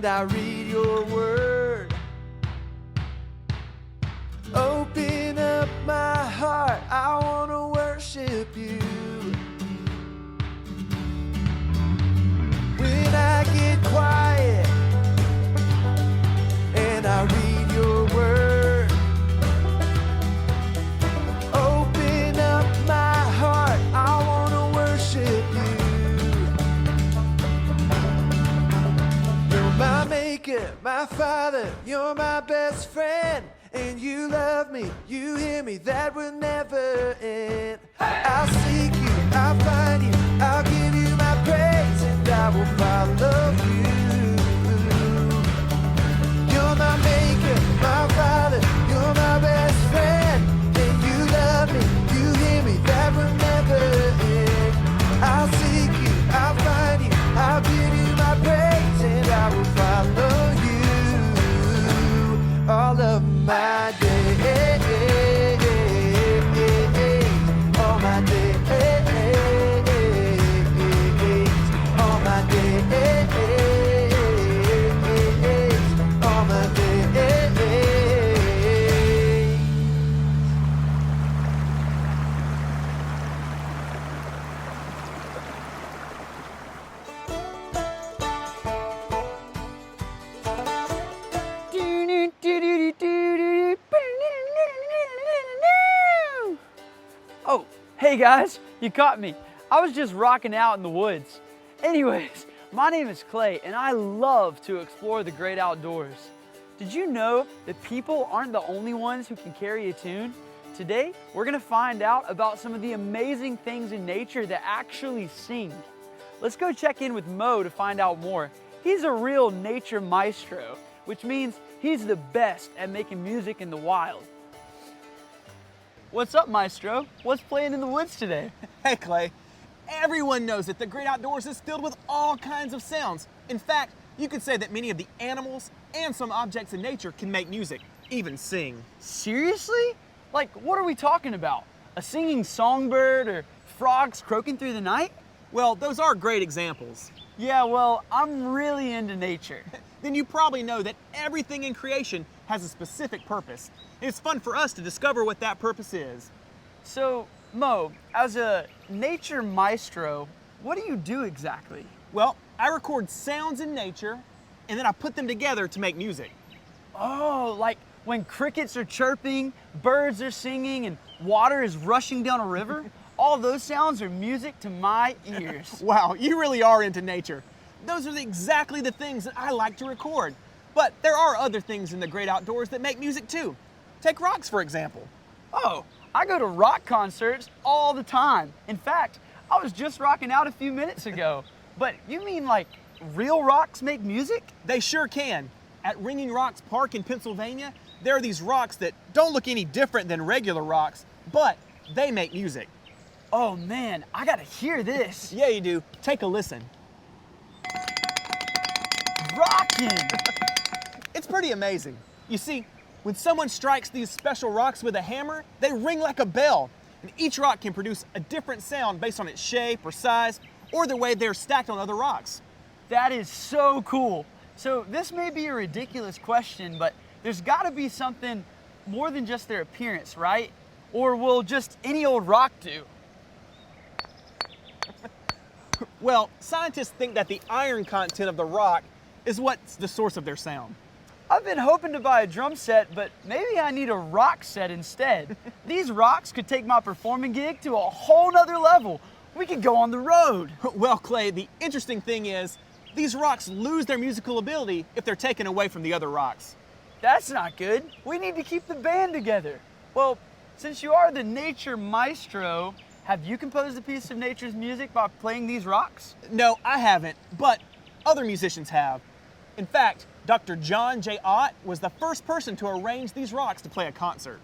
and I read your word. Open up my heart, I want to worship you. When I get quiet and I read your word, open up my heart, I want to worship you. You're my maker, my father, you're my best friend. And you love me, you hear me, that will never end. I'll seek you, I'll find you, I'll give you my praise, and I will follow you. You're my maker, my father, you're my best friend. And you love me, you hear me, that will never end. I'll seek you, I'll find you, I'll give you my praise, and I will follow you all of my days, all my days, all my days, all my days. Oh, hey guys, you caught me. I was just rocking out in the woods. Anyways, my name is Clay and I love to explore the great outdoors. Did you know that people aren't the only ones who can carry a tune? Today, we're gonna find out about some of the amazing things in nature that actually sing. Let's go check in with Mo to find out more. He's a real nature maestro, which means he's the best at making music in the wild. What's up, Maestro? What's playing in the woods today? Hey, Clay. Everyone knows that the great outdoors is filled with all kinds of sounds. In fact, you could say that many of the animals and some objects in nature can make music, even sing. Seriously? Like, what are we talking about? A singing songbird or frogs croaking through the night? Well, those are great examples. Yeah, well, I'm really into nature. Then you probably know that everything in creation has a specific purpose. It's fun for us to discover what that purpose is. So, Mo, as a nature maestro, what do you do exactly? Well, I record sounds in nature and then I put them together to make music. Oh, like when crickets are chirping, birds are singing, and water is rushing down a river? All those sounds are music to my ears. Wow, you really are into nature. Those are exactly the things that I like to record. But there are other things in the great outdoors that make music too. Take rocks, for example. Oh, I go to rock concerts all the time. In fact, I was just rocking out a few minutes ago. But you mean like real rocks make music? They sure can. At Ringing Rocks Park in Pennsylvania, there are these rocks that don't look any different than regular rocks, but they make music. Oh man, I gotta hear this. Yeah, you do. Take a listen. Rockin'! It's pretty amazing. You see, when someone strikes these special rocks with a hammer, they ring like a bell. And each rock can produce a different sound based on its shape or size, or the way they're stacked on other rocks. That is so cool. So this may be a ridiculous question, but there's gotta be something more than just their appearance, right? Or will just any old rock do? Well, scientists think that the iron content of the rock is what's the source of their sound. I've been hoping to buy a drum set, but maybe I need a rock set instead. These rocks could take my performing gig to a whole nother level. We could go on the road. Well, Clay, the interesting thing is, these rocks lose their musical ability if they're taken away from the other rocks. That's not good. We need to keep the band together. Well, since you are the nature maestro, have you composed a piece of nature's music by playing these rocks? No, I haven't, but other musicians have. In fact, Dr. John J. Ott was the first person to arrange these rocks to play a concert.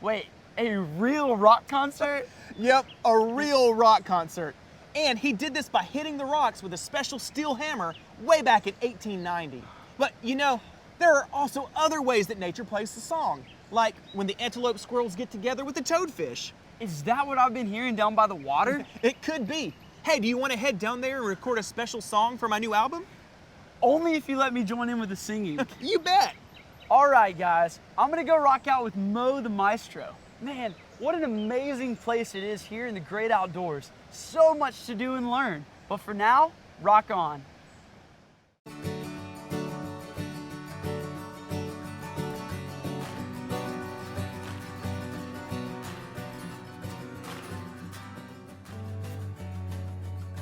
Wait, a real rock concert? Yep, a real rock concert. And he did this by hitting the rocks with a special steel hammer way back in 1890. But you know, there are also other ways that nature plays the song, like when the antelope squirrels get together with the toadfish. Is that what I've been hearing down by the water? It could be. Hey, do you want to head down there and record a special song for my new album? Only if you let me join in with the singing. You bet. All right, guys, I'm gonna go rock out with Mo the Maestro. Man, what an amazing place it is here in the great outdoors. So much to do and learn. But for now, rock on.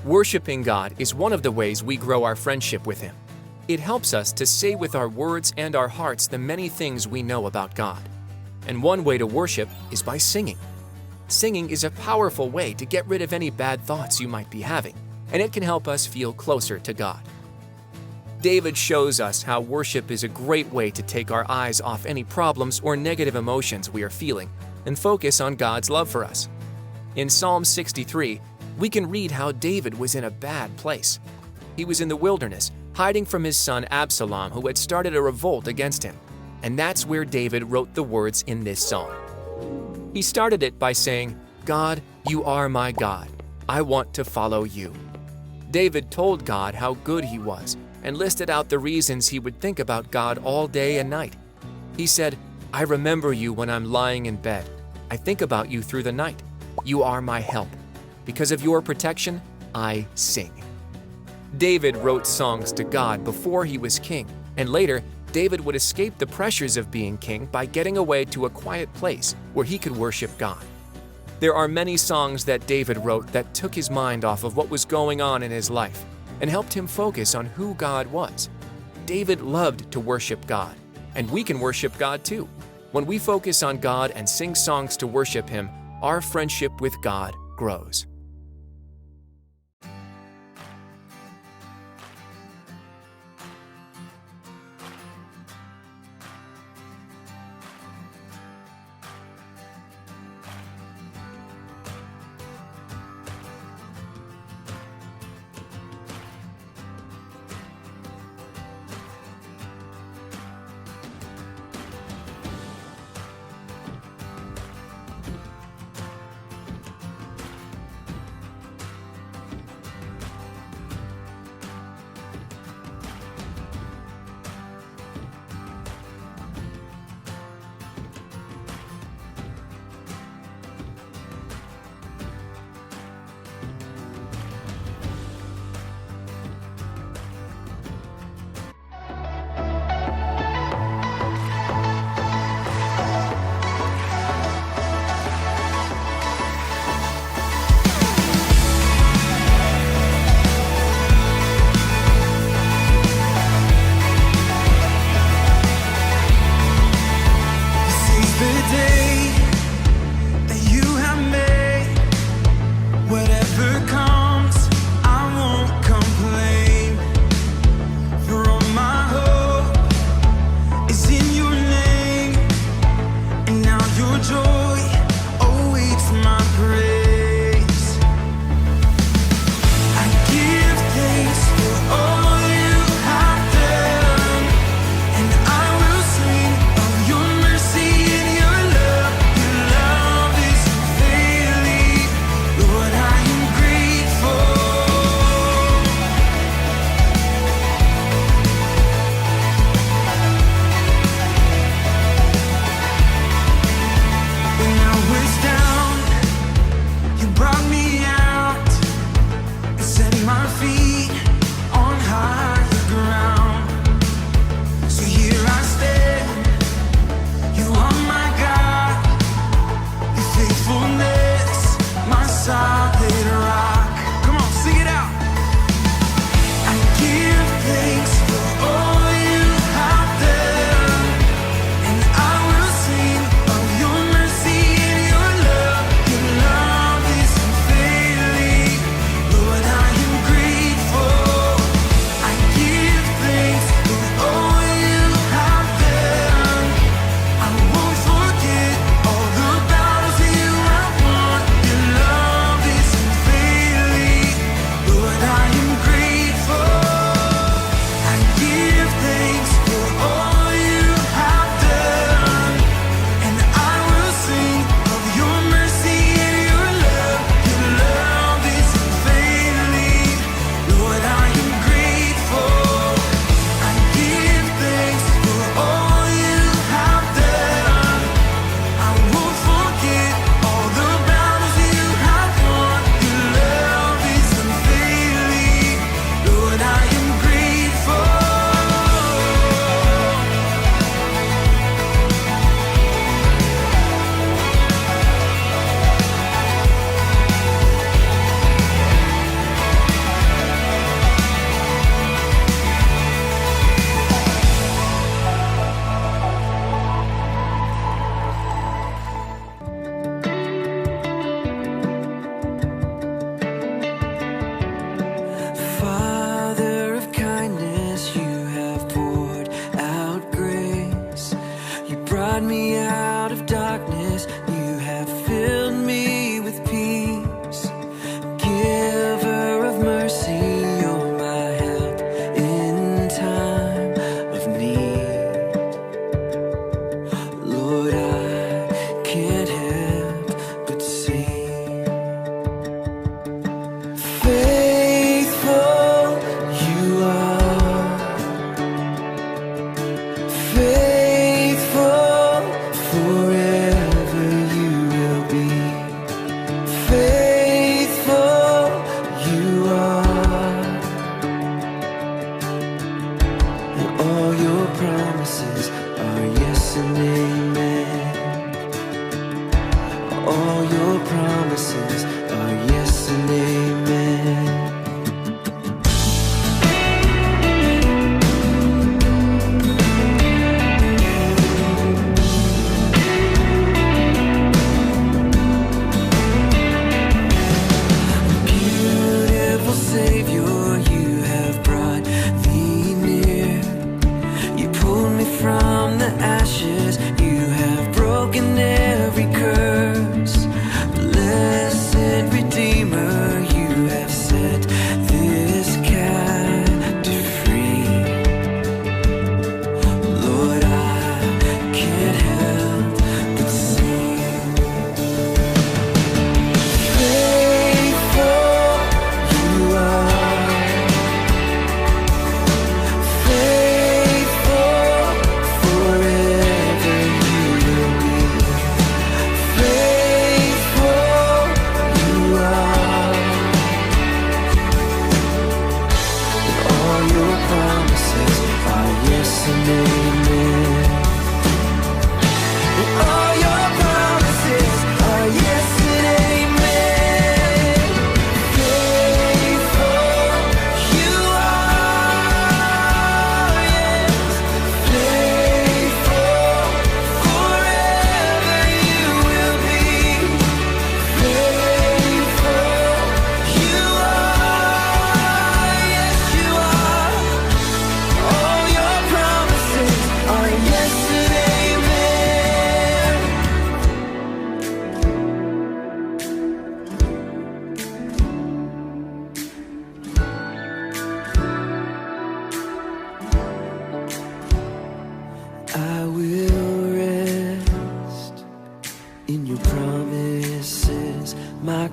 Worshiping God is one of the ways we grow our friendship with Him. It helps us to say with our words and our hearts the many things we know about God. And one way to worship is by singing. Singing is a powerful way to get rid of any bad thoughts you might be having, and it can help us feel closer to God. David shows us how worship is a great way to take our eyes off any problems or negative emotions we are feeling and focus on God's love for us. In Psalm 63, we can read how David was in a bad place. He was in the wilderness, hiding from his son Absalom, who had started a revolt against him. And that's where David wrote the words in this song. He started it by saying, "God, you are my God. I want to follow you." David told God how good he was and listed out the reasons he would think about God all day and night. He said, "I remember you when I'm lying in bed. I think about you through the night. You are my help. Because of your protection, I sing." David wrote songs to God before he was king, and later, David would escape the pressures of being king by getting away to a quiet place where he could worship God. There are many songs that David wrote that took his mind off of what was going on in his life and helped him focus on who God was. David loved to worship God, and we can worship God too. When we focus on God and sing songs to worship Him, our friendship with God grows.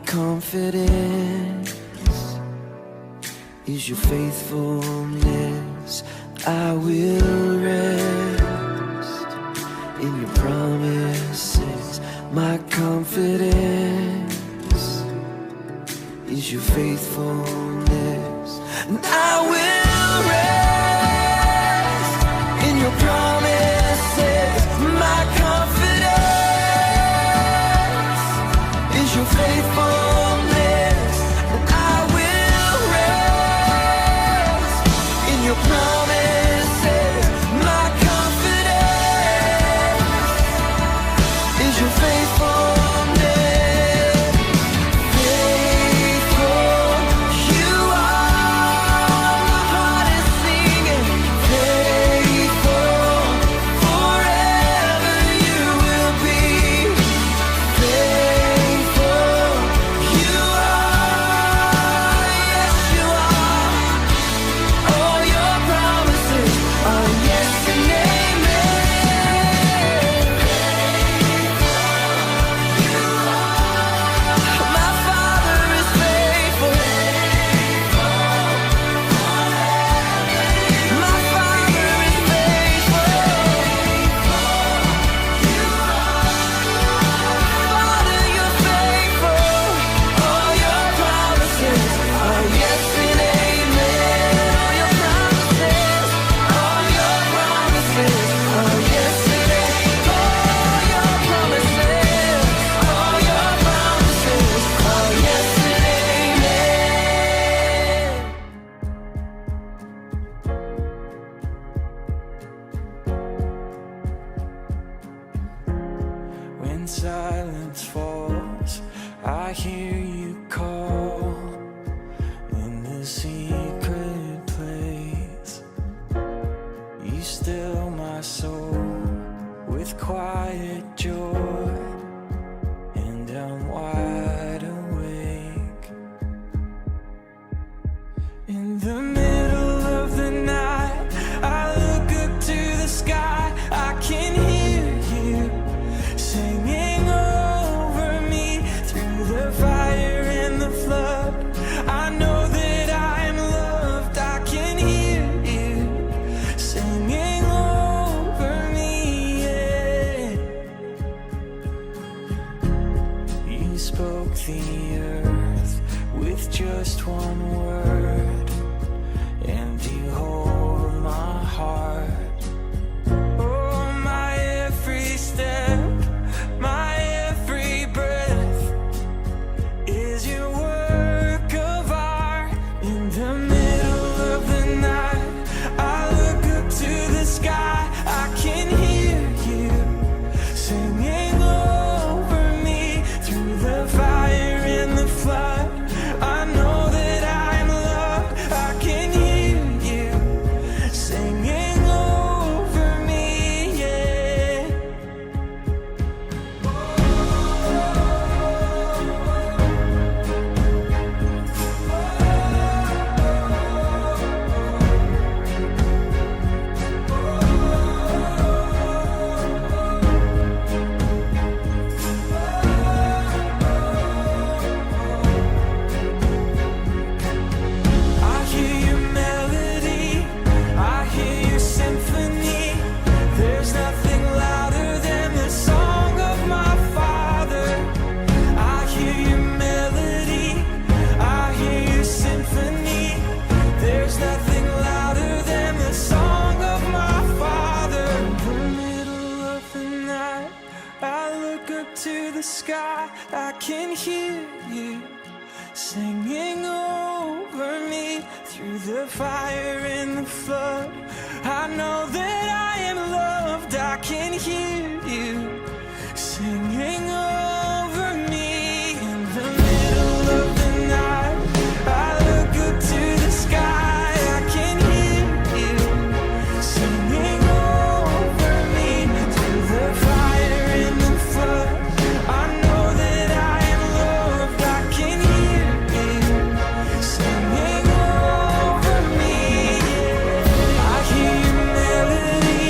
confidence is your faithfulness. I will rest in your promises. My confidence is your faithfulness. And I will rest in your promises. My confidence is your faithfulness. And I will rest in your promises. My confidence is your faithfulness. Faithful you are, my heart is singing. Faithful forever you will be. Faithful you are, yes you are. All your promises are yes and amen. My Father is faithful. My Father is faithful. Father, you're faithful. All your promises are yes and amen. All your promises are yes and amen. All your promises are yes and amen. When silence falls, I hear you call in the secret place. You still my soul with quiet joy, and I'm wide awake. In the middle of the night, I look up to the sky. I can hear you singing over me through the fire and the flood. I know that I am loved. I can hear you singing over me, yeah. You spoke the earth with just one word, and you hold my heart. Oh, my every step, my every breath is your work of art. In the middle of the night, I look up to the sky. I can hear you singing over me through the fire and the flood. I know that I'm loved. I can hear you singing over me, yeah. I hear your melody, I hear your symphony. There's nothing louder than the song of my Father. I hear your melody, I hear your symphony. There's nothing louder than the song of my Father. In the middle of the night, I look up to the sky. I can hear you singing over me through the fire and the flood. I know that I am loved. I can hear you singing over me. In the middle of the night, I look up to the sky. I can hear you singing over me through the fire and the flood. I know that I am loved. I can hear you singing over me. I hear your melody,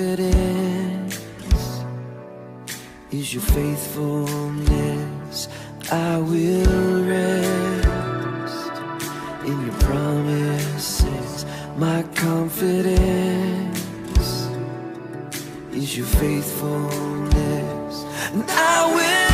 confidence is your faithfulness. I will rest in your promises. My confidence is your faithfulness, and I will